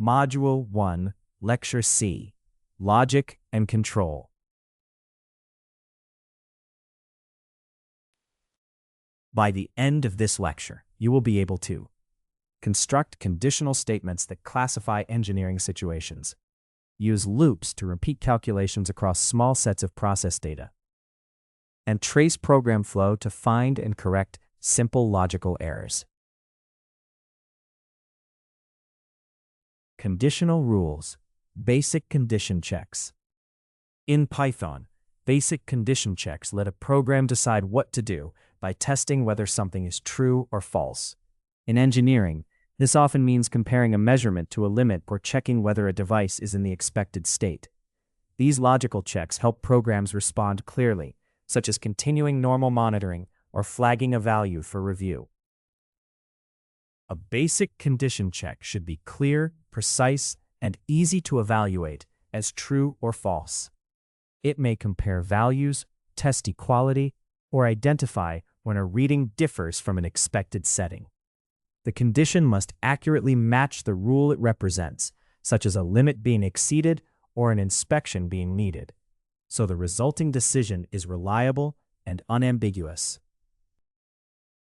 Module 1, Lecture C, Logic and Control. By the end of this lecture, you will be able to construct conditional statements that classify engineering situations, use loops to repeat calculations across small sets of process data, and trace program flow to find and correct simple logical errors. Conditional rules, basic condition checks. In Python, basic condition checks let a program decide what to do by testing whether something is true or false. In engineering, this often means comparing a measurement to a limit or checking whether a device is in the expected state. These logical checks help programs respond clearly, such as continuing normal monitoring or flagging a value for review. A basic condition check should be clear, precise, and easy to evaluate as true or false. It may compare values, test equality, or identify when a reading differs from an expected setting. The condition must accurately match the rule it represents, such as a limit being exceeded or an inspection being needed, so the resulting decision is reliable and unambiguous.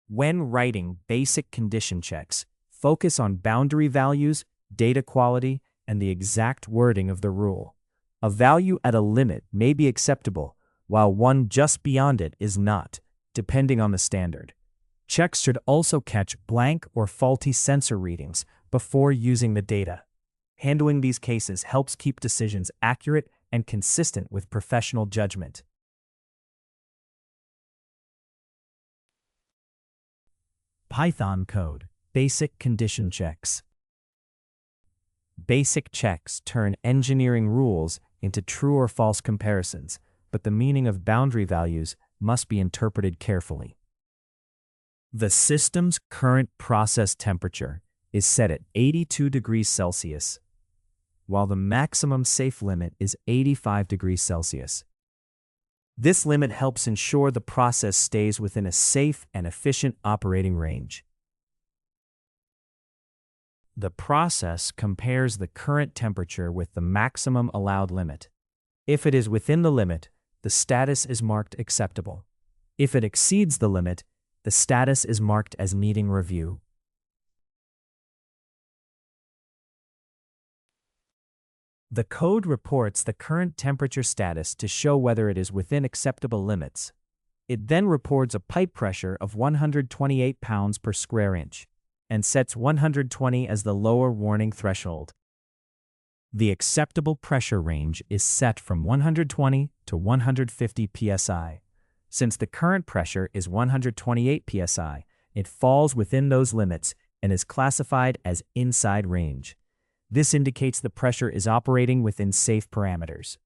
When writing basic condition checks, focus on boundary values, data quality, and the exact wording of the rule. A value at a limit may be acceptable, while one just beyond it is not, depending on the standard. Checks should also catch blank or faulty sensor readings before using the data. Handling these cases helps keep decisions accurate and consistent with professional judgment. Python code, basic condition checks. Basic checks turn engineering rules into true or false comparisons, but the meaning of boundary values must be interpreted carefully. The system's current process temperature is set at 82 degrees Celsius, while the maximum safe limit is 85 degrees Celsius. This limit helps ensure the process stays within a safe and efficient operating range. The process compares the current temperature with the maximum allowed limit. If it is within the limit, the status is marked acceptable. If it exceeds the limit, the status is marked as needing review. The code reports the current temperature status to show whether it is within acceptable limits. It then reports a pipe pressure of 128 pounds per square inch and sets 120 as the lower warning threshold. The acceptable pressure range is set from 120 to 150 psi. Since the current pressure is 128 psi, it falls within those limits and is classified as inside range. This indicates the pressure is operating within safe parameters.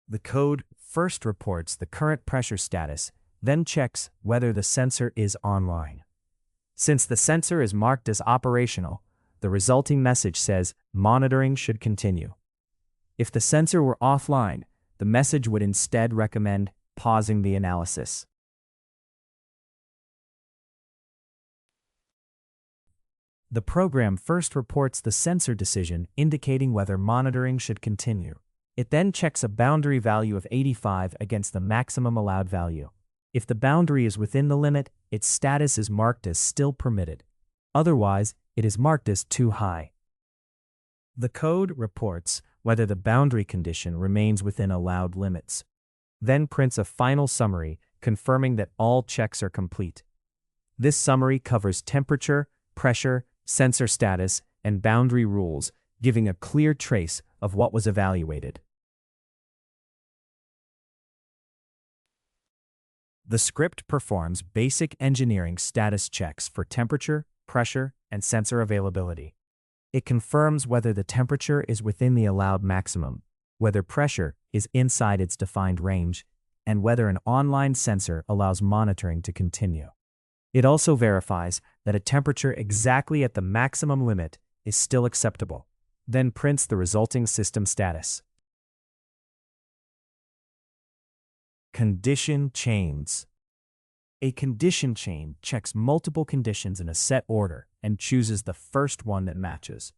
The code first reports the current pressure status, then checks whether the sensor is online. Since the sensor is marked as operational, the resulting message says monitoring should continue. If the sensor were offline, the message would instead recommend pausing the analysis. The program first reports the sensor decision indicating whether monitoring should continue. It then checks a boundary value of 85 against the maximum allowed value. If the boundary is within the limit, its status is marked as still permitted. Otherwise, it is marked as too high. The code reports whether the boundary condition remains within allowed limits, then prints a final summary confirming that all checks are complete. This summary covers temperature, pressure, sensor status, and boundary rules, giving a clear trace of what was evaluated. The script performs basic engineering status checks for temperature, pressure, and sensor availability. It confirms whether the temperature is within the allowed maximum, whether pressure is inside its defined range, and whether an online sensor allows monitoring to continue. It also verifies that a temperature exactly at the maximum limit is still acceptable. then prints the resulting system status. Condition chains. A condition chain checks multiple conditions in a set order and chooses the first one that matches.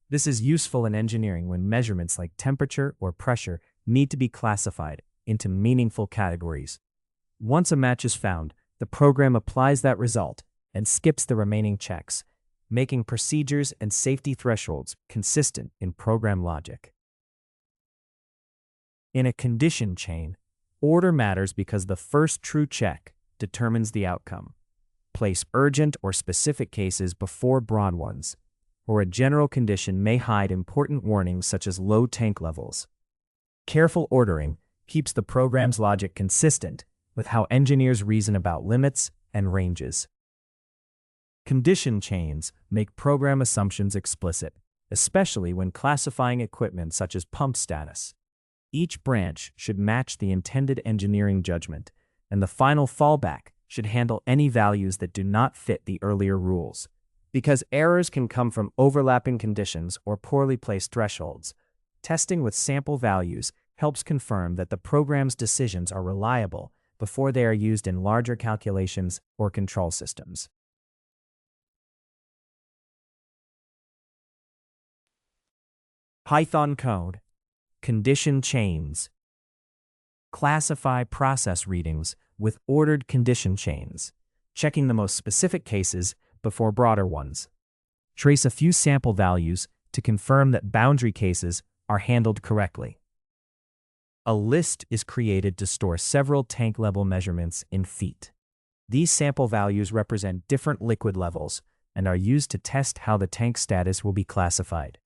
This is useful in engineering when measurements like temperature or pressure need to be classified into meaningful categories. Once a match is found, the program applies that result and skips the remaining checks, making procedures and safety thresholds consistent in program logic. In a condition chain, order matters because the first true check determines the outcome. Place urgent or specific cases before broad ones, or a general condition may hide important warnings such as low tank levels. Careful ordering keeps the program's logic consistent with how engineers reason about limits and ranges. Condition chains make program assumptions explicit, especially when classifying equipment such as pump status. Each branch should match the intended engineering judgment, and the final fallback should handle any values that do not fit the earlier rules. Because errors can come from overlapping conditions or poorly placed thresholds, testing with sample values helps confirm that the program's decisions are reliable before they are used in larger calculations or control systems. Python code. Condition chains. Classify process readings with ordered condition chains, checking the most specific cases before broader ones. Trace a few sample values to confirm that boundary cases are handled correctly. A list is created to store several tank level measurements in feet. These sample values represent different liquid levels and are used to test how the tank status will be classified.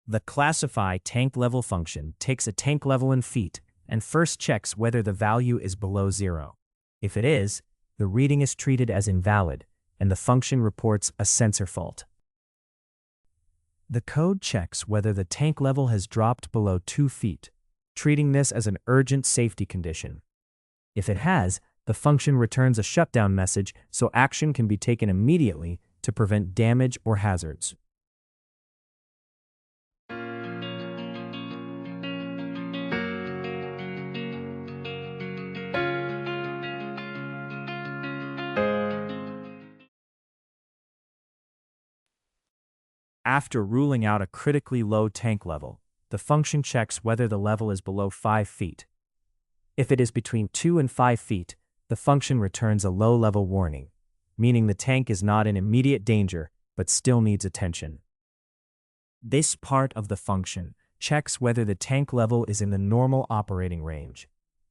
The classify tank level function takes a tank level in feet and first checks whether the value is below 0. If it is, the reading is treated as invalid, and the function reports a sensor fault. The code checks whether the tank level has dropped below 2 feet, treating this as an urgent safety condition. If it has, the function returns a shutdown message so action can be taken immediately to prevent damage or hazards. After ruling out a critically low tank level, the function checks whether the level is below 5 feet. If it is between 2 and 5 feet, the function returns a low-level warning, meaning the tank is not in immediate danger but still needs attention. This part of the function checks whether the tank level is in the normal operating range.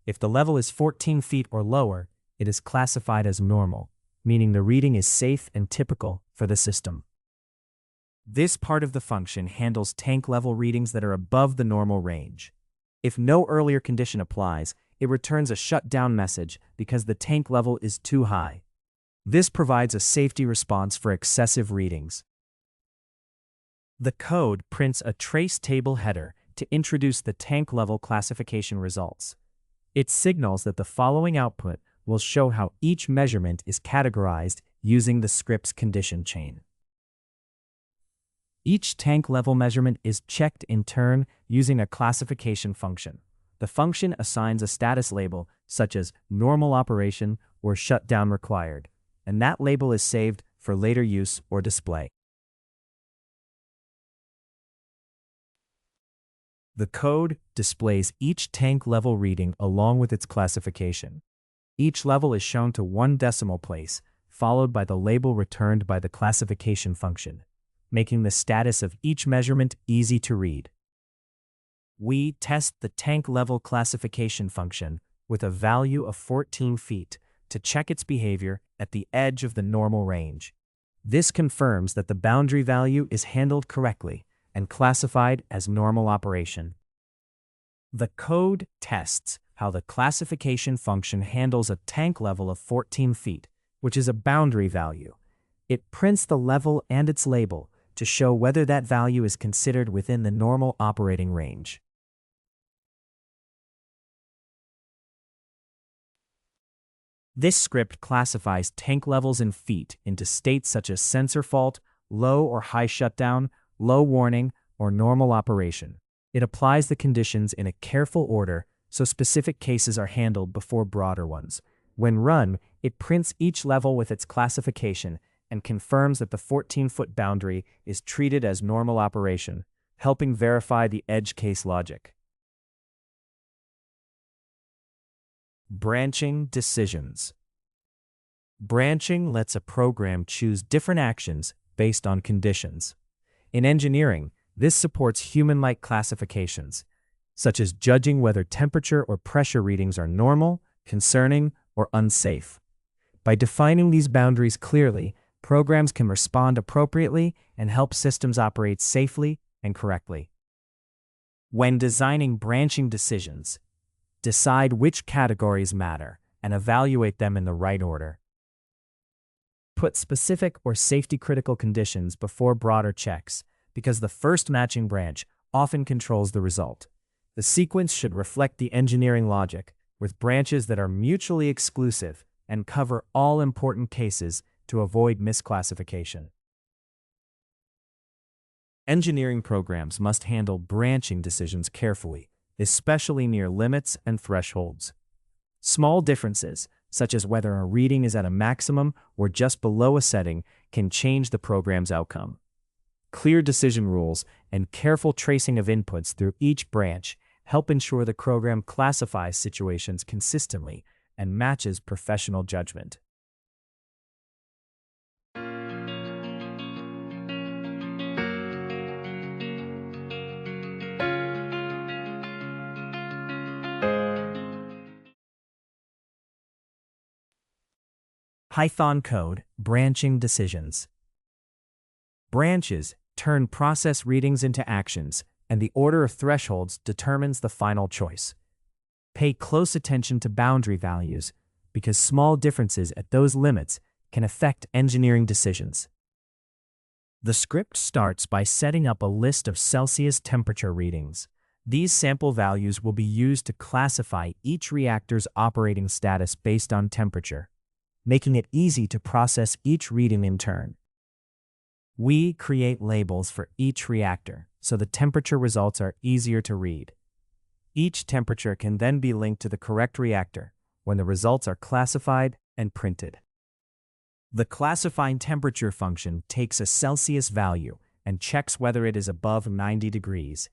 If the level is 14 feet or lower, it is classified as normal, meaning the reading is safe and typical for the system. This part of the function handles tank level readings that are above the normal range. If no earlier condition applies, it returns a shutdown message because the tank level is too high. This provides a safety response for excessive readings. The code prints a trace table header to introduce the tank level classification results. It signals that the following output will show how each measurement is categorized using the script's condition chain. Each tank level measurement is checked in turn using a classification function. The function assigns a status label such as normal operation or shutdown required, and that label is saved for later use or display. The code displays each tank level reading along with its classification. Each level is shown to one decimal place, followed by the label returned by the classification function, making the status of each measurement easy to read. We test the tank level classification function with a value of 14 feet to check its behavior at the edge of the normal range. This confirms that the boundary value is handled correctly and classified as normal operation. The code tests how the classification function handles a tank level of 14 feet, which is a boundary value. It prints the level and its label to show whether that value is considered within the normal operating range. This script classifies tank levels in feet into states such as sensor fault, low or high shutdown, low warning, or normal operation. It applies the conditions in a careful order so specific cases are handled before broader ones. When run, it prints each level with its classification and confirms that the 14-foot boundary is treated as normal operation, helping verify the edge case logic. Branching decisions. Branching lets a program choose different actions based on conditions. In engineering, this supports human-like classifications, such as judging whether temperature or pressure readings are normal, concerning, or unsafe. By defining these boundaries clearly, programs can respond appropriately and help systems operate safely and correctly. When designing branching decisions, decide which categories matter and evaluate them in the right order. Put specific or safety-critical conditions before broader checks, because the first matching branch often controls the result. The sequence should reflect the engineering logic, with branches that are mutually exclusive and cover all important cases to avoid misclassification. Engineering programs must handle branching decisions carefully, especially near limits and thresholds. Small differences, such as whether a reading is at a maximum or just below a setting, can change the program's outcome. Clear decision rules and careful tracing of inputs through each branch help ensure the program classifies situations consistently and matches professional judgment. Python code branching decisions. Branches turn process readings into actions, and the order of thresholds determines the final choice. Pay close attention to boundary values, because small differences at those limits can affect engineering decisions. The script starts by setting up a list of Celsius temperature readings. These sample values will be used to classify each reactor's operating status based on temperature, making it easy to process each reading in turn. We create labels for each reactor, so the temperature results are easier to read. Each temperature can then be linked to the correct reactor when the results are classified and printed. The classifying temperature function takes a Celsius value and checks whether it is above 90 degrees.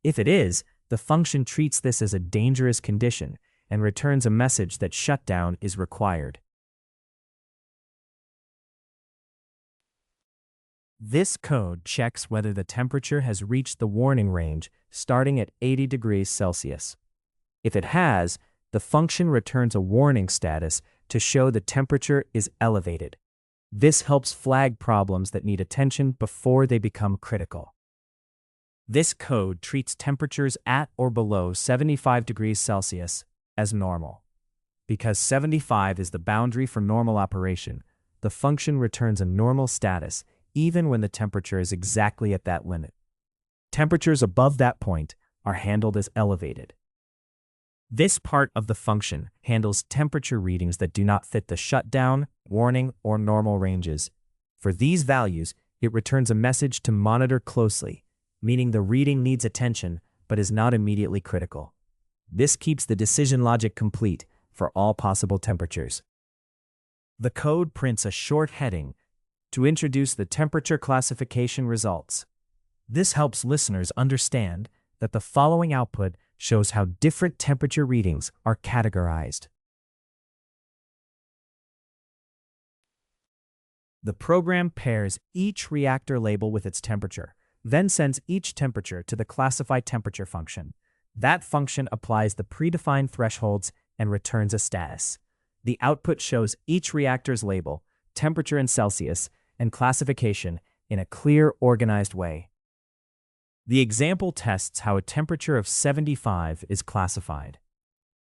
If it is, the function treats this as a dangerous condition and returns a message that shutdown is required. This code checks whether the temperature has reached the warning range starting at 80 degrees Celsius. If it has, the function returns a warning status to show the temperature is elevated. This helps flag problems that need attention before they become critical. This code treats temperatures at or below 75 degrees Celsius as normal. Because 75 is the boundary for normal operation, the function returns a normal status even when the temperature is exactly at that limit. Temperatures above that point are handled as elevated. This part of the function handles temperature readings that do not fit the shutdown, warning, or normal ranges. For these values, it returns a message to monitor closely, meaning the reading needs attention but is not immediately critical. This keeps the decision logic complete for all possible temperatures. The code prints a short heading to introduce the temperature classification results. This helps listeners understand that the following output shows how different temperature readings are categorized. The program pairs each reactor label with its temperature, then sends each temperature to the classify temperature function. That function applies the predefined thresholds and returns a status. The output shows each reactor's label, temperature in Celsius, and classification in a clear, organized way. The example tests how a temperature of 75 is classified.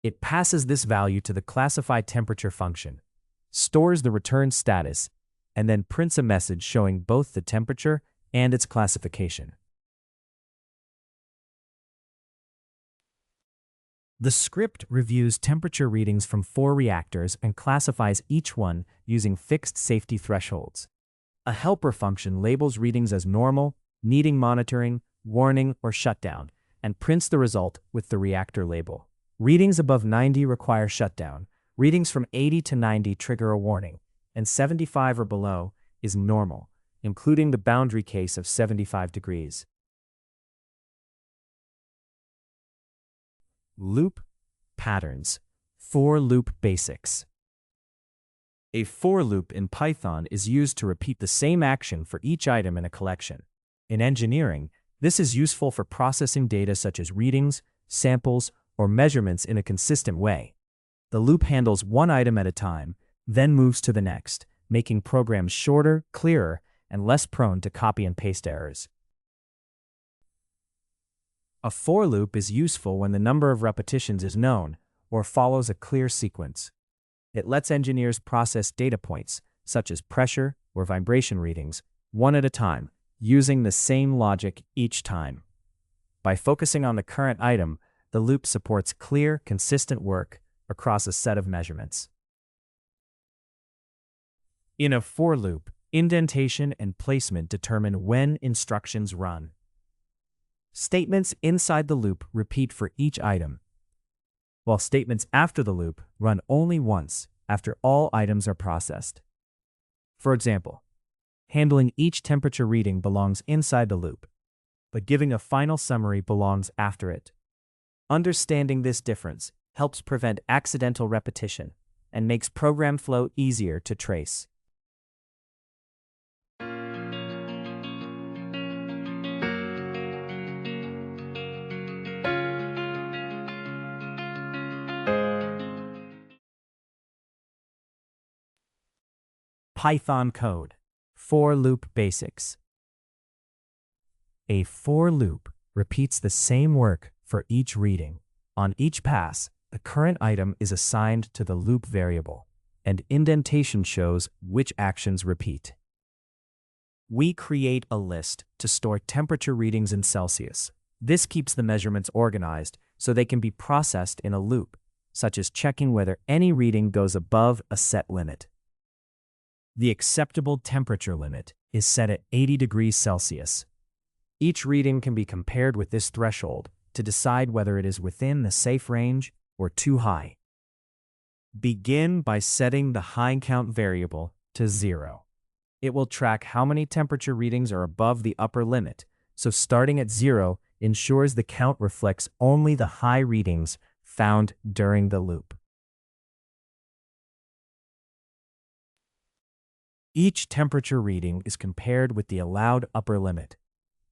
It passes this value to the classify temperature function, stores the return status, and then prints a message showing both the temperature and its classification. The script reviews temperature readings from 4 reactors and classifies each one using fixed safety thresholds. A helper function labels readings as normal, needing monitoring, warning, or shutdown, and prints the result with the reactor label. Readings above 90 require shutdown. Readings from 80 to 90 trigger a warning, and 75 or below is normal, including the boundary case of 75 degrees. Loop patterns. For loop basics. A for loop in Python is used to repeat the same action for each item in a collection. In engineering, this is useful for processing data such as readings, samples, or measurements in a consistent way. The loop handles one item at a time, then moves to the next, making programs shorter, clearer, and less prone to copy and paste errors. A for loop is useful when the number of repetitions is known or follows a clear sequence. It lets engineers process data points, such as pressure or vibration readings, one at a time, using the same logic each time. By focusing on the current item, the loop supports clear, consistent work across a set of measurements. In a for loop, indentation and placement determine when instructions run. Statements inside the loop repeat for each item, while statements after the loop run only once after all items are processed. For example, handling each temperature reading belongs inside the loop, but giving a final summary belongs after it. Understanding this difference helps prevent accidental repetition and makes program flow easier to trace. Python code. For loop basics. A for loop repeats the same work for each reading. On each pass, the current item is assigned to the loop variable, and indentation shows which actions repeat. We create a list to store temperature readings in Celsius. This keeps the measurements organized so they can be processed in a loop, such as checking whether any reading goes above a set limit. The acceptable temperature limit is set at 80 degrees Celsius. Each reading can be compared with this threshold to decide whether it is within the safe range or too high. Begin by setting the high count variable to 0. It will track how many temperature readings are above the upper limit, so starting at 0 ensures the count reflects only the high readings found during the loop. Each temperature reading is compared with the allowed upper limit.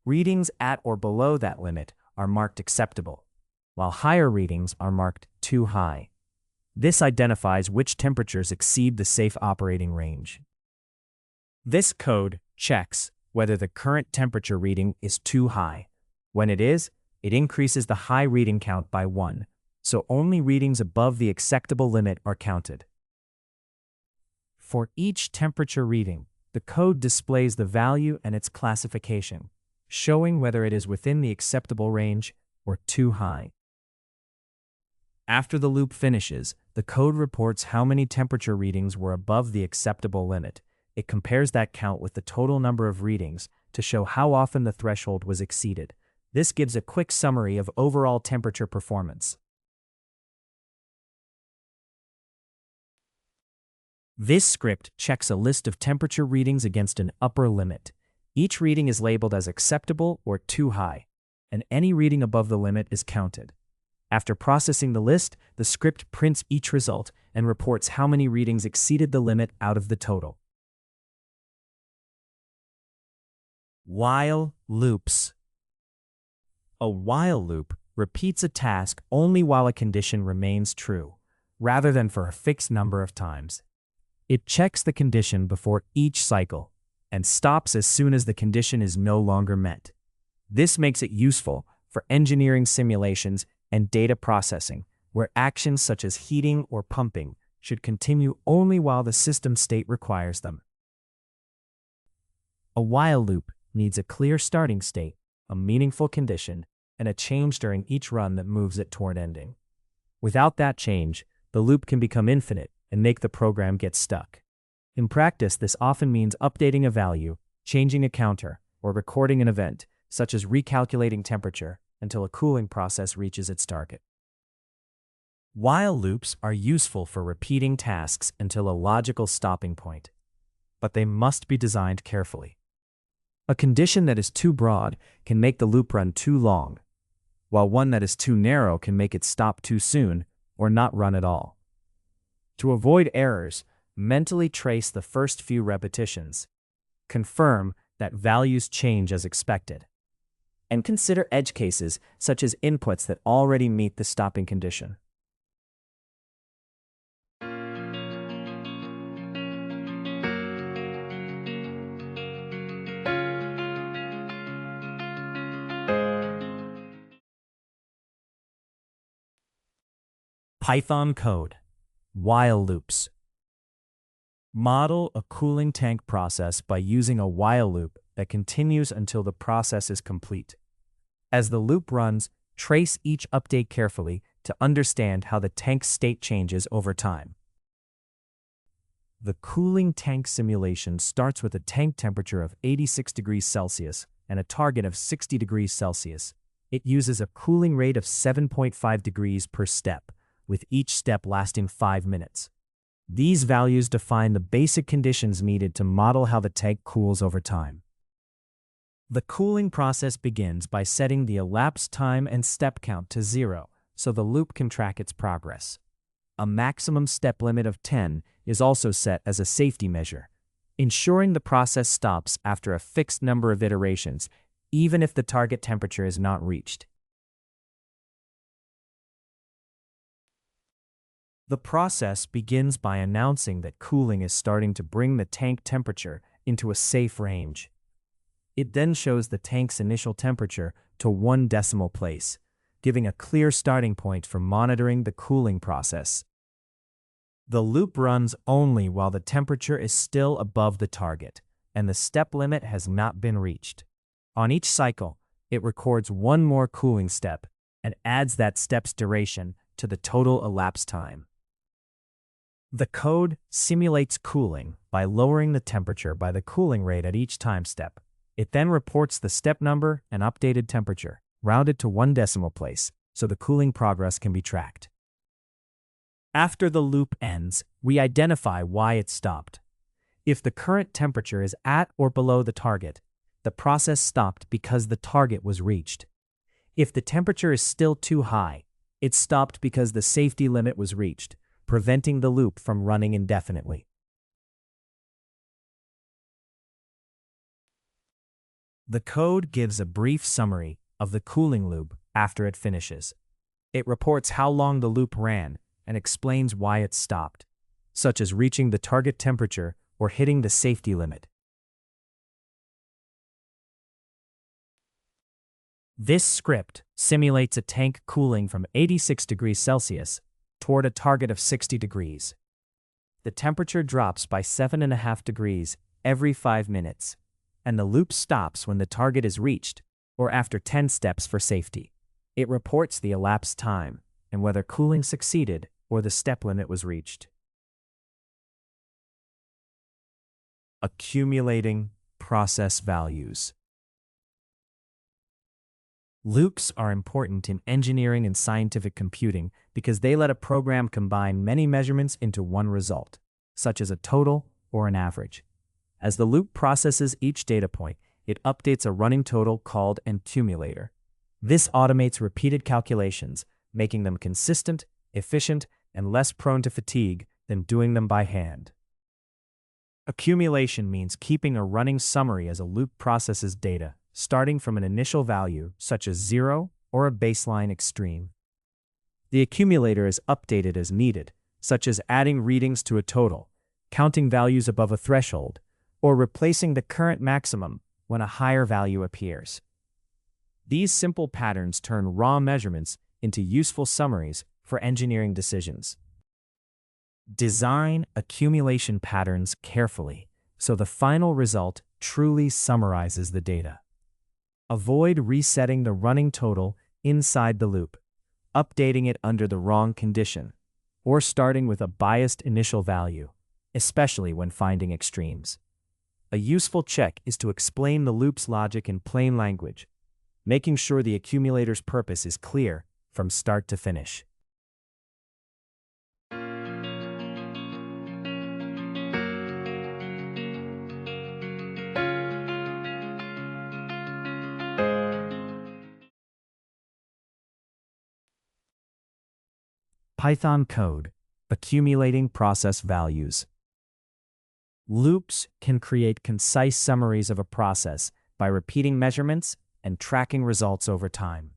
Readings at or below that limit are marked acceptable, while higher readings are marked too high. This identifies which temperatures exceed the safe operating range. This code checks whether the current temperature reading is too high. When it is, it increases the high reading count by 1, so only readings above the acceptable limit are counted. For each temperature reading, the code displays the value and its classification, showing whether it is within the acceptable range or too high. After the loop finishes, the code reports how many temperature readings were above the acceptable limit. It compares that count with the total number of readings to show how often the threshold was exceeded. This gives a quick summary of overall temperature performance. This script checks a list of temperature readings against an upper limit. Each reading is labeled as acceptable or too high, and any reading above the limit is counted. After processing the list, the script prints each result and reports how many readings exceeded the limit out of the total. While loops. A while loop repeats a task only while a condition remains true, rather than for a fixed number of times. It checks the condition before each cycle and stops as soon as the condition is no longer met. This makes it useful for engineering simulations and data processing, where actions such as heating or pumping should continue only while the system state requires them. A while loop needs a clear starting state, a meaningful condition, and a change during each run that moves it toward ending. Without that change, the loop can become infinite and make the program get stuck. In practice, this often means updating a value, changing a counter, or recording an event, such as recalculating temperature until a cooling process reaches its target. While loops are useful for repeating tasks until a logical stopping point, but they must be designed carefully. A condition that is too broad can make the loop run too long, while one that is too narrow can make it stop too soon or not run at all. To avoid errors, mentally trace the first few repetitions. Confirm that values change as expected. And consider edge cases, such as inputs that already meet the stopping condition. Python code. While loops. Model a cooling tank process by using a while loop that continues until the process is complete. As the loop runs, trace each update carefully to understand how the tank's state changes over time. The cooling tank simulation starts with a tank temperature of 86 degrees Celsius and a target of 60 degrees Celsius. It uses a cooling rate of 7.5 degrees per step, with each step lasting 5 minutes. These values define the basic conditions needed to model how the tank cools over time. The cooling process begins by setting the elapsed time and step count to 0 so the loop can track its progress. A maximum step limit of 10 is also set as a safety measure, ensuring the process stops after a fixed number of iterations, even if the target temperature is not reached. The process begins by announcing that cooling is starting to bring the tank temperature into a safe range. It then shows the tank's initial temperature to 1 decimal place, giving a clear starting point for monitoring the cooling process. The loop runs only while the temperature is still above the target and the step limit has not been reached. On each cycle, it records 1 more cooling step and adds that step's duration to the total elapsed time. The code simulates cooling by lowering the temperature by the cooling rate at each time step. It then reports the step number and updated temperature, rounded to 1 decimal place, so the cooling progress can be tracked. After the loop ends, we identify why it stopped. If the current temperature is at or below the target, the process stopped because the target was reached. If the temperature is still too high, it stopped because the safety limit was reached, preventing the loop from running indefinitely. The code gives a brief summary of the cooling loop after it finishes. It reports how long the loop ran and explains why it stopped, such as reaching the target temperature or hitting the safety limit. This script simulates a tank cooling from 86 degrees Celsius toward a target of 60 degrees. The temperature drops by 7.5 degrees every 5 minutes, and the loop stops when the target is reached or after 10 steps for safety. It reports the elapsed time and whether cooling succeeded or the step limit was reached. Accumulating process values. Loops are important in engineering and scientific computing because they let a program combine many measurements into one result, such as a total or an average. As the loop processes each data point, it updates a running total called an accumulator. This automates repeated calculations, making them consistent, efficient, and less prone to fatigue than doing them by hand. Accumulation means keeping a running summary as a loop processes data, starting from an initial value, such as 0 or a baseline extreme. The accumulator is updated as needed, such as adding readings to a total, counting values above a threshold, or replacing the current maximum when a higher value appears. These simple patterns turn raw measurements into useful summaries for engineering decisions. Design accumulation patterns carefully so the final result truly summarizes the data. Avoid resetting the running total inside the loop, updating it under the wrong condition, or starting with a biased initial value, especially when finding extremes. A useful check is to explain the loop's logic in plain language, making sure the accumulator's purpose is clear from start to finish. Python code, accumulating process values. Loops can create concise summaries of a process by repeating measurements and tracking results over time.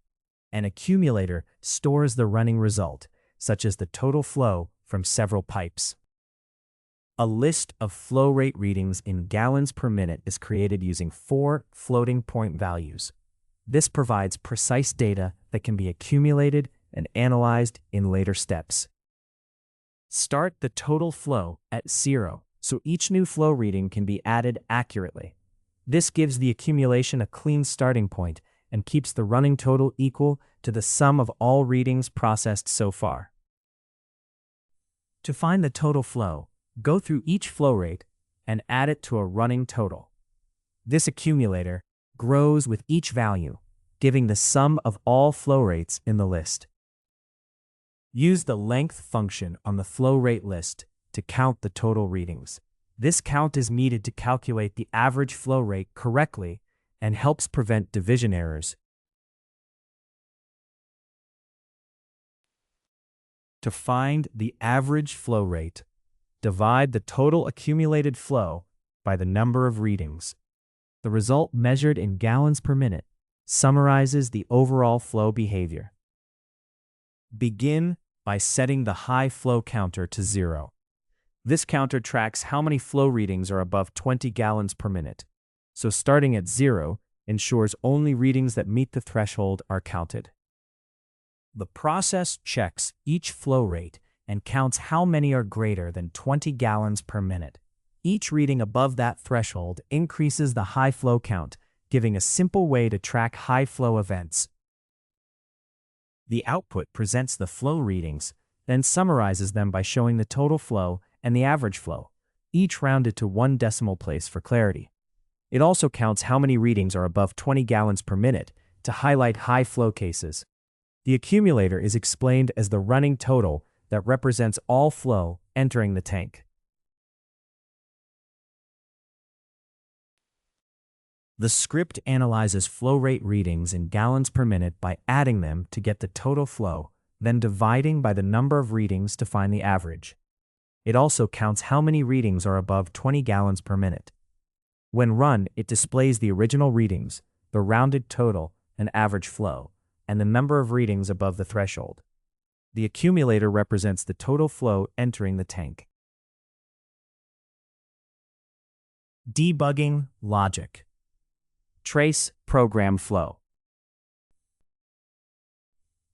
An accumulator stores the running result, such as the total flow from several pipes. A list of flow rate readings in gallons per minute is created using 4 floating point values. This provides precise data that can be accumulated and analyzed in later steps. Start the total flow at 0, so each new flow reading can be added accurately. This gives the accumulation a clean starting point and keeps the running total equal to the sum of all readings processed so far. To find the total flow, go through each flow rate and add it to a running total. This accumulator grows with each value, giving the sum of all flow rates in the list. Use the length function on the flow rate list to count the total readings. This count is needed to calculate the average flow rate correctly and helps prevent division errors. To find the average flow rate, divide the total accumulated flow by the number of readings. The result, measured in gallons per minute, summarizes the overall flow behavior. Begin by setting the high flow counter to 0. This counter tracks how many flow readings are above 20 gallons per minute, so starting at 0 ensures only readings that meet the threshold are counted. The process checks each flow rate and counts how many are greater than 20 gallons per minute. Each reading above that threshold increases the high flow count, giving a simple way to track high flow events. The output presents the flow readings, then summarizes them by showing the total flow and the average flow, each rounded to 1 decimal place for clarity. It also counts how many readings are above 20 gallons per minute to highlight high flow cases. The accumulator is explained as the running total that represents all flow entering the tank. The script analyzes flow rate readings in gallons per minute by adding them to get the total flow, then dividing by the number of readings to find the average. It also counts how many readings are above 20 gallons per minute. When run, it displays the original readings, the rounded total and average flow, and the number of readings above the threshold. The accumulator represents the total flow entering the tank. Debugging logic. Trace program flow.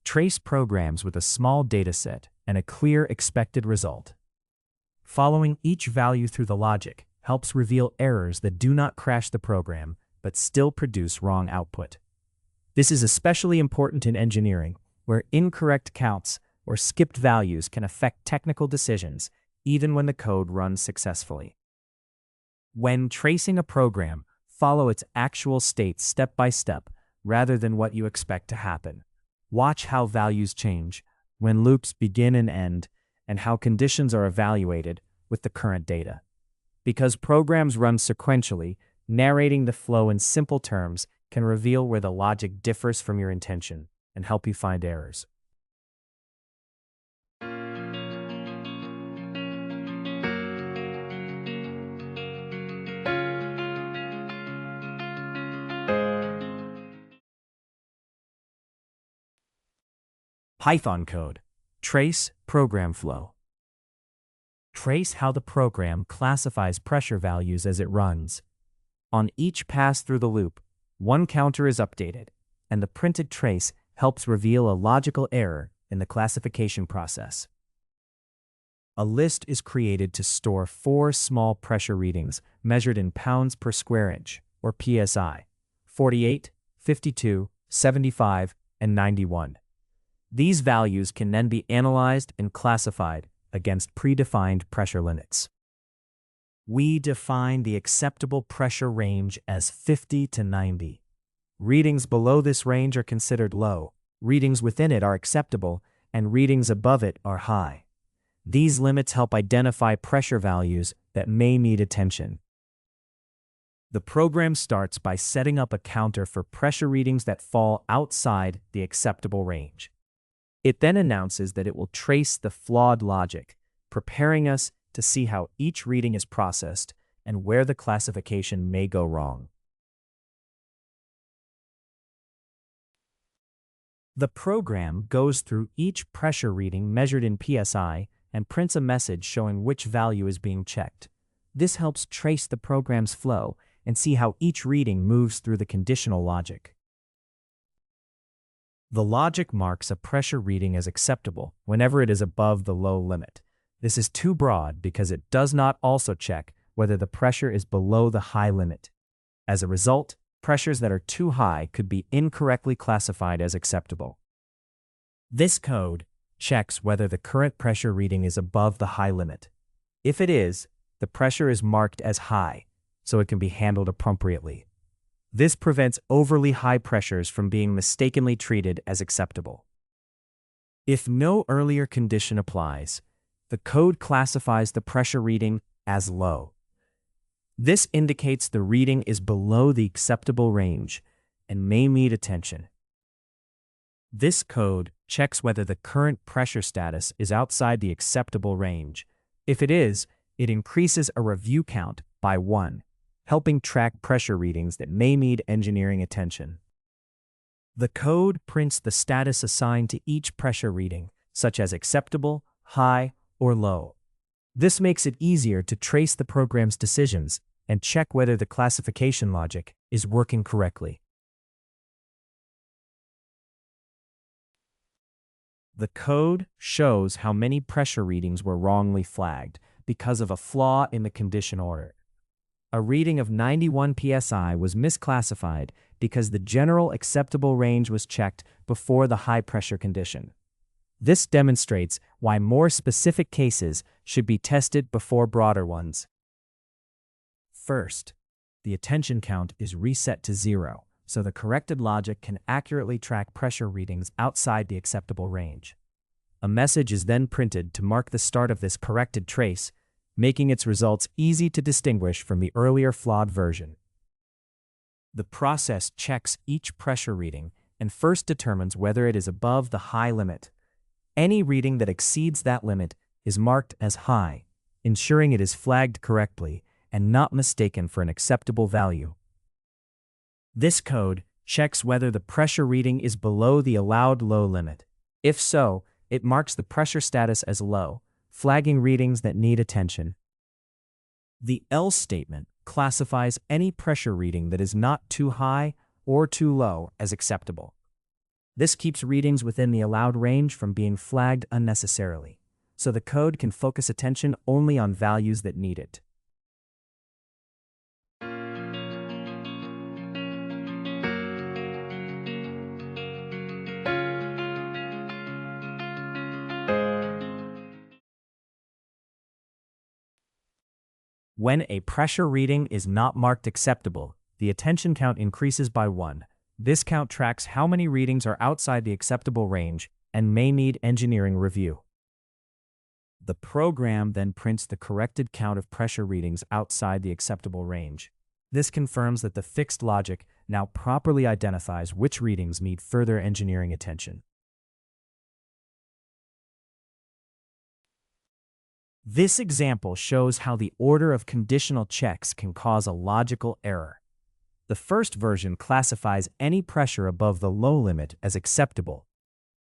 Trace programs with a small dataset and a clear expected result. Following each value through the logic helps reveal errors that do not crash the program but still produce wrong output. This is especially important in engineering, where incorrect counts or skipped values can affect technical decisions even when the code runs successfully. When tracing a program, follow its actual state step by step rather than what you expect to happen. Watch how values change, when loops begin and end, and how conditions are evaluated with the current data. Because programs run sequentially, narrating the flow in simple terms can reveal where the logic differs from your intention and help you find errors. Python code. Trace program flow. Trace how the program classifies pressure values as it runs. On each pass through the loop, one counter is updated, and the printed trace helps reveal a logical error in the classification process. A list is created to store 4 small pressure readings measured in pounds per square inch, or PSI, 48, 52, 75, and 91. These values can then be analyzed and classified against predefined pressure limits. We define the acceptable pressure range as 50 to 90. Readings below this range are considered low, readings within it are acceptable, and readings above it are high. These limits help identify pressure values that may need attention. The program starts by setting up a counter for pressure readings that fall outside the acceptable range. It then announces that it will trace the flawed logic, preparing us to see how each reading is processed and where the classification may go wrong. The program goes through each pressure reading measured in PSI and prints a message showing which value is being checked. This helps trace the program's flow and see how each reading moves through the conditional logic. The logic marks a pressure reading as acceptable whenever it is above the low limit. This is too broad because it does not also check whether the pressure is below the high limit. As a result, pressures that are too high could be incorrectly classified as acceptable. This code checks whether the current pressure reading is above the high limit. If it is, the pressure is marked as high, so it can be handled appropriately. This prevents overly high pressures from being mistakenly treated as acceptable. If no earlier condition applies, the code classifies the pressure reading as low. This indicates the reading is below the acceptable range and may need attention. This code checks whether the current pressure status is outside the acceptable range. If it is, it increases a review count by 1, helping track pressure readings that may need engineering attention. The code prints the status assigned to each pressure reading, such as acceptable, high, or low. This makes it easier to trace the program's decisions and check whether the classification logic is working correctly. The code shows how many pressure readings were wrongly flagged because of a flaw in the condition order. A reading of 91 psi was misclassified because the general acceptable range was checked before the high pressure condition. This demonstrates why more specific cases should be tested before broader ones. First, the attention count is reset to 0, so the corrected logic can accurately track pressure readings outside the acceptable range. A message is then printed to mark the start of this corrected trace, making its results easy to distinguish from the earlier flawed version. The process checks each pressure reading and first determines whether it is above the high limit. Any reading that exceeds that limit is marked as high, ensuring it is flagged correctly and not mistaken for an acceptable value. This code checks whether the pressure reading is below the allowed low limit. If so, it marks the pressure status as low, flagging readings that need attention. The else statement classifies any pressure reading that is not too high or too low as acceptable. This keeps readings within the allowed range from being flagged unnecessarily, so the code can focus attention only on values that need it. When a pressure reading is not marked acceptable, the attention count increases by 1. This count tracks how many readings are outside the acceptable range and may need engineering review. The program then prints the corrected count of pressure readings outside the acceptable range. This confirms that the fixed logic now properly identifies which readings need further engineering attention. This example shows how the order of conditional checks can cause a logical error. The first version classifies any pressure above the low limit as acceptable,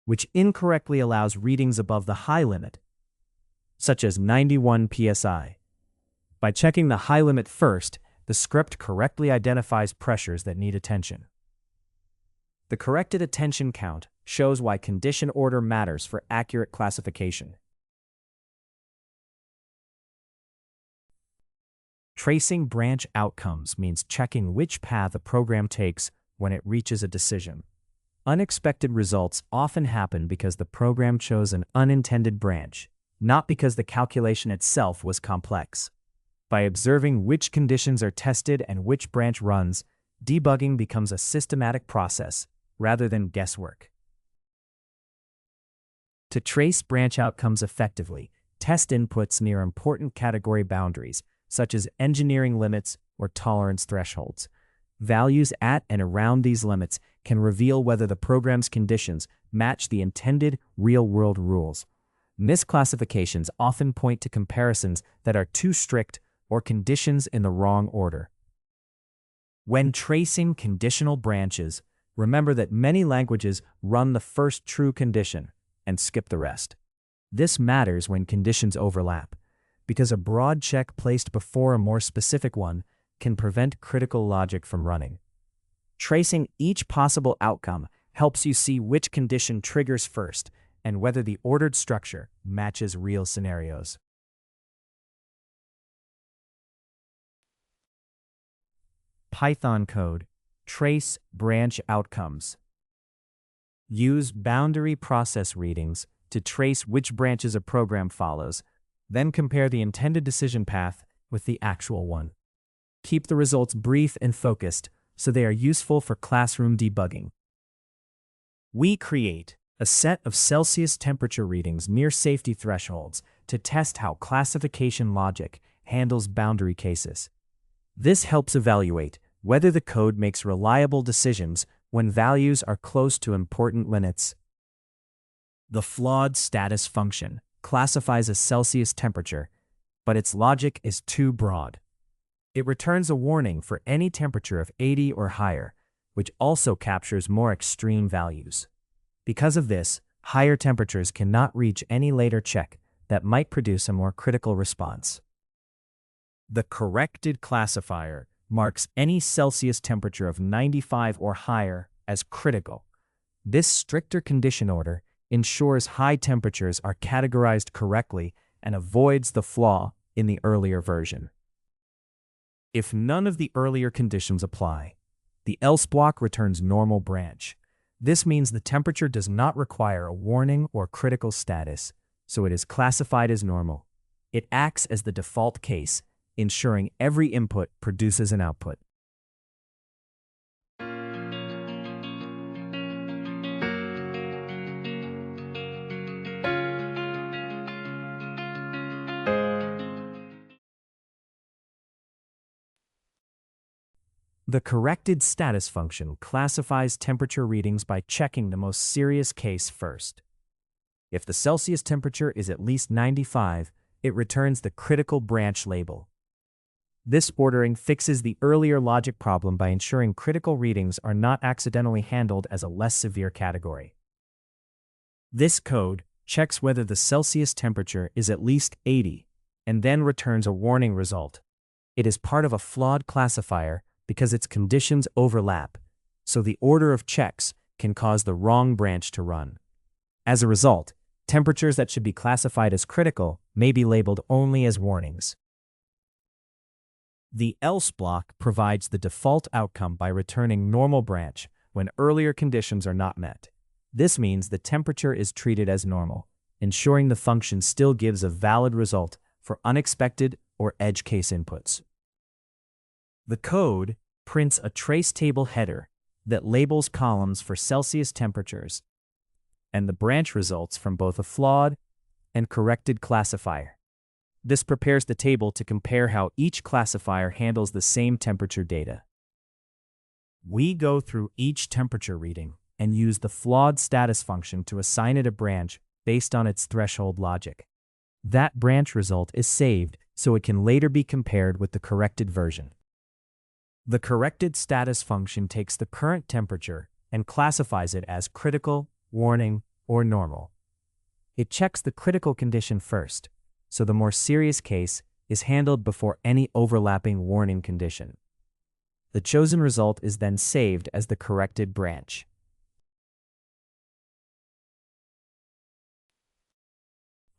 which incorrectly allows readings above the high limit, such as 91 psi. By checking the high limit first, the script correctly identifies pressures that need attention. The corrected attention count shows why condition order matters for accurate classification. Tracing branch outcomes means checking which path a program takes when it reaches a decision. Unexpected results often happen because the program chose an unintended branch, not because the calculation itself was complex. By observing which conditions are tested and which branch runs, Debugging becomes a systematic process rather than guesswork. To trace branch outcomes effectively, test inputs near important category boundaries, such as engineering limits or tolerance thresholds. Values at and around these limits can reveal whether the program's conditions match the intended real-world rules. Misclassifications often point to comparisons that are too strict or conditions in the wrong order. When tracing conditional branches, remember that many languages run the first true condition and skip the rest. This matters when conditions overlap, because a broad check placed before a more specific one can prevent critical logic from running. Tracing each possible outcome helps you see which condition triggers first and whether the ordered structure matches real scenarios. Python code. Trace branch outcomes. Use boundary process readings to trace which branches a program follows, then compare the intended decision path with the actual one. Keep the results brief and focused so they are useful for classroom debugging. We create a set of Celsius temperature readings near safety thresholds to test how classification logic handles boundary cases. This helps evaluate whether the code makes reliable decisions when values are close to important limits. The flawed status function classifies a Celsius temperature, but its logic is too broad. It returns a warning for any temperature of 80 or higher, which also captures more extreme values. Because of this, higher temperatures cannot reach any later check that might produce a more critical response. The corrected classifier marks any Celsius temperature of 95 or higher as critical. This stricter condition order ensures high temperatures are categorized correctly and avoids the flaw in the earlier version. If none of the earlier conditions apply, the else block returns normal branch. This means the temperature does not require a warning or critical status, so it is classified as normal. It acts as the default case, ensuring every input produces an output. The corrected status function classifies temperature readings by checking the most serious case first. If the Celsius temperature is at least 95, it returns the critical branch label. This ordering fixes the earlier logic problem by ensuring critical readings are not accidentally handled as a less severe category. This code checks whether the Celsius temperature is at least 80 and then returns a warning result. It is part of a flawed classifier because its conditions overlap, so the order of checks can cause the wrong branch to run. As a result, temperatures that should be classified as critical may be labeled only as warnings. The else block provides the default outcome by returning normal branch when earlier conditions are not met. This means the temperature is treated as normal, ensuring the function still gives a valid result for unexpected or edge case inputs. The code prints a trace table header that labels columns for Celsius temperatures and the branch results from both a flawed and corrected classifier. This prepares the table to compare how each classifier handles the same temperature data. We go through each temperature reading and use the flawed status function to assign it a branch based on its threshold logic. That branch result is saved so it can later be compared with the corrected version. The corrected status function takes the current temperature and classifies it as critical, warning, or normal. It checks the critical condition first, so the more serious case is handled before any overlapping warning condition. The chosen result is then saved as the corrected branch.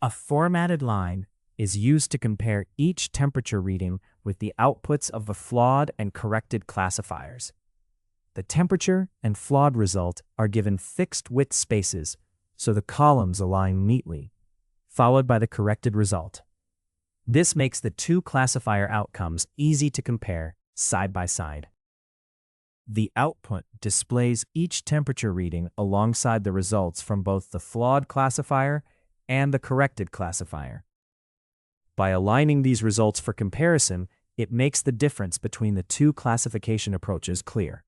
A formatted line is used to compare each temperature reading with the outputs of the flawed and corrected classifiers. The temperature and flawed result are given fixed width spaces so the columns align neatly, followed by the corrected result. This makes the two classifier outcomes easy to compare side by side. The output displays each temperature reading alongside the results from both the flawed classifier and the corrected classifier. By aligning these results for comparison, it makes the difference between the two classification approaches clear.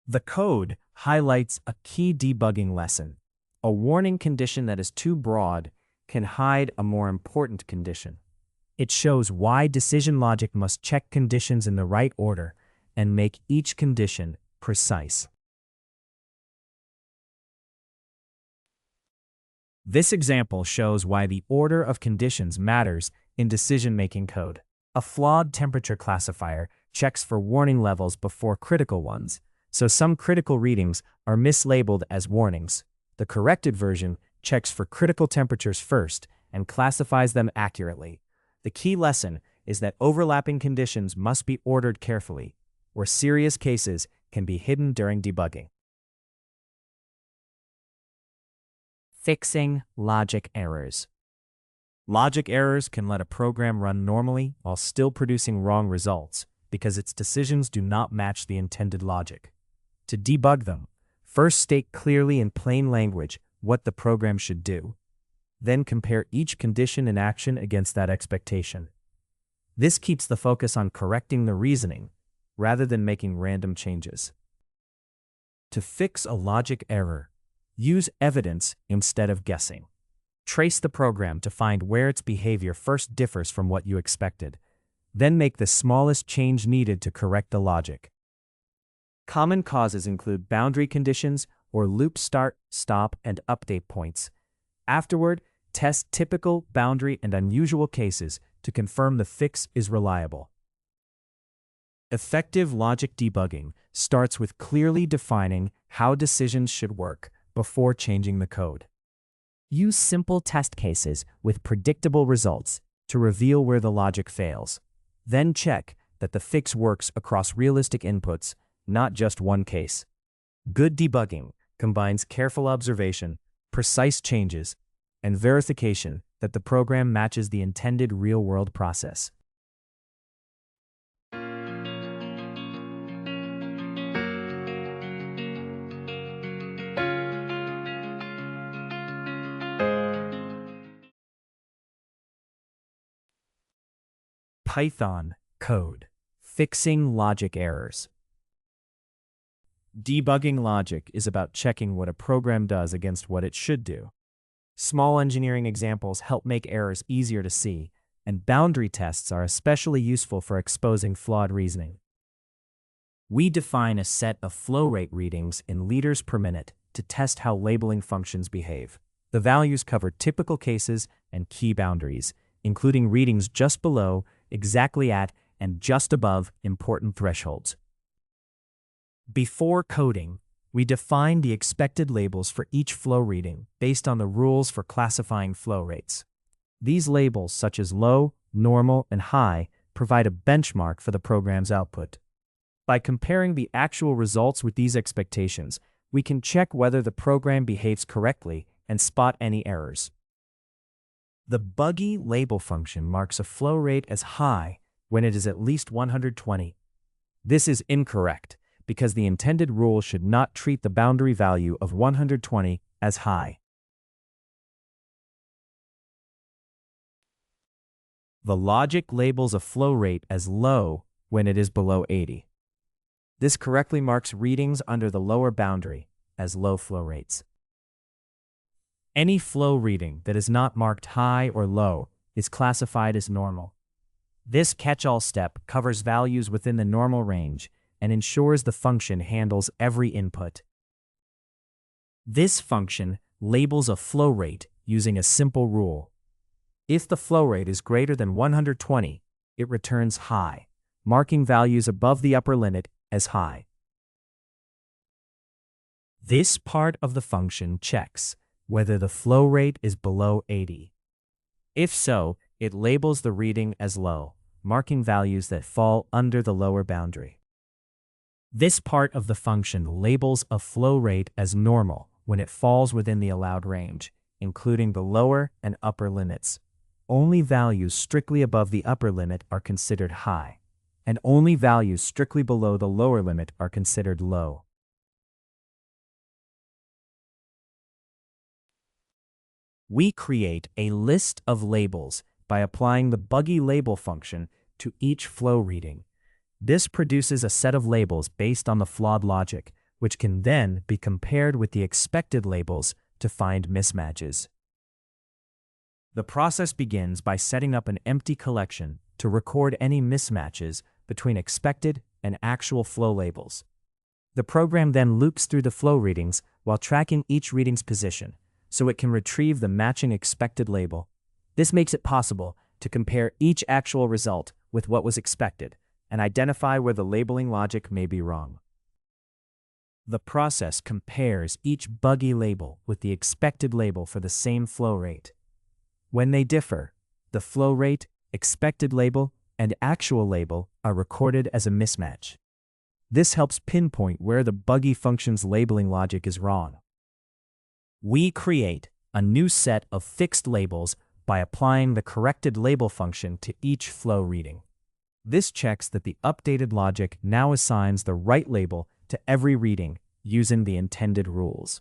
The code highlights a key debugging lesson. A warning condition that is too broad can hide a more important condition. It shows why decision logic must check conditions in the right order and make each condition precise. This example shows why the order of conditions matters in decision-making code. A flawed temperature classifier checks for warning levels before critical ones, so some critical readings are mislabeled as warnings. The corrected version checks for critical temperatures first and classifies them accurately. The key lesson is that overlapping conditions must be ordered carefully, or serious cases can be hidden during debugging. Fixing logic errors. Logic errors can let a program run normally while still producing wrong results because its decisions do not match the intended logic. To debug them, first state clearly in plain language what the program should do. Then compare each condition in action against that expectation. This keeps the focus on correcting the reasoning rather than making random changes. To fix a logic error, use evidence instead of guessing. Trace the program to find where its behavior first differs from what you expected. Then make the smallest change needed to correct the logic. Common causes include boundary conditions or loop start, stop, and update points. Afterward, test typical, boundary, and unusual cases to confirm the fix is reliable. Effective logic debugging starts with clearly defining how decisions should work before changing the code. Use simple test cases with predictable results to reveal where the logic fails. Then check that the fix works across realistic inputs, not just one case. Good debugging combines careful observation, precise changes, and verification that the program matches the intended real-world process. Python code. Fixing logic errors. Debugging logic is about checking what a program does against what it should do. Small engineering examples help make errors easier to see, and boundary tests are especially useful for exposing flawed reasoning. We define a set of flow rate readings in liters per minute to test how labeling functions behave. The values cover typical cases and key boundaries, including readings just below, exactly at, and just above important thresholds. Before coding, we define the expected labels for each flow reading based on the rules for classifying flow rates. These labels, such as low, normal, and high, provide a benchmark for the program's output. By comparing the actual results with these expectations, we can check whether the program behaves correctly and spot any errors. The buggy label function marks a flow rate as high when it is at least 120. This is incorrect because the intended rule should not treat the boundary value of 120 as high. The logic labels a flow rate as low when it is below 80. This correctly marks readings under the lower boundary as low flow rates. Any flow reading that is not marked high or low is classified as normal. This catch-all step covers values within the normal range and ensures the function handles every input. This function labels a flow rate using a simple rule. If the flow rate is greater than 120, it returns high, marking values above the upper limit as high. This part of the function checks whether the flow rate is below 80. If so, it labels the reading as low, marking values that fall under the lower boundary. This part of the function labels a flow rate as normal when it falls within the allowed range, including the lower and upper limits. Only values strictly above the upper limit are considered high. and only values strictly below the lower limit are considered low. We create a list of labels by applying the buggy label function to each flow reading. This produces a set of labels based on the flawed logic, which can then be compared with the expected labels to find mismatches. The process begins by setting up an empty collection to record any mismatches between expected and actual flow labels. The program then loops through the flow readings while tracking each reading's position, so it can retrieve the matching expected label. This makes it possible to compare each actual result with what was expected and identify where the labeling logic may be wrong. The process compares each buggy label with the expected label for the same flow rate. When they differ, the flow rate, expected label, and actual label are recorded as a mismatch. This helps pinpoint where the buggy function's labeling logic is wrong. We create a new set of fixed labels by applying the corrected label function to each flow reading. This checks that the updated logic now assigns the right label to every reading using the intended rules.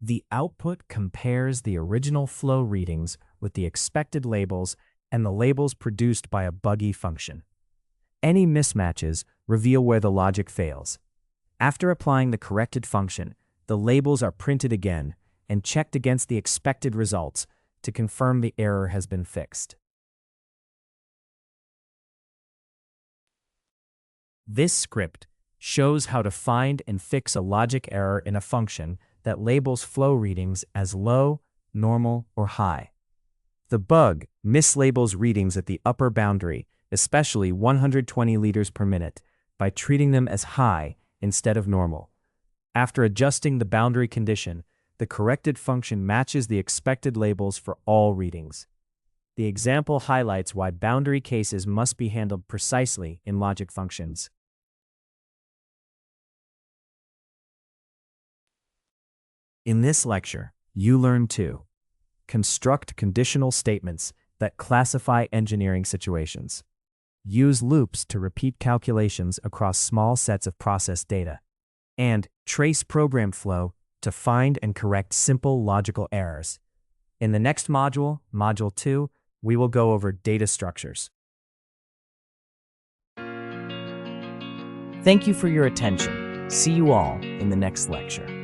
The output compares the original flow readings with the expected labels and the labels produced by a buggy function. Any mismatches reveal where the logic fails. After applying the corrected function, the labels are printed again and checked against the expected results to confirm the error has been fixed. This script shows how to find and fix a logic error in a function that labels flow readings as low, normal, or high. The bug mislabels readings at the upper boundary, especially 120 liters per minute, by treating them as high instead of normal. After adjusting the boundary condition, the corrected function matches the expected labels for all readings. The example highlights why boundary cases must be handled precisely in logic functions. In this lecture, you learn to construct conditional statements that classify engineering situations, use loops to repeat calculations across small sets of process data, and trace program flow to find and correct simple logical errors. In the next module, Module 2, we will go over data structures. Thank you for your attention. See you all in the next lecture.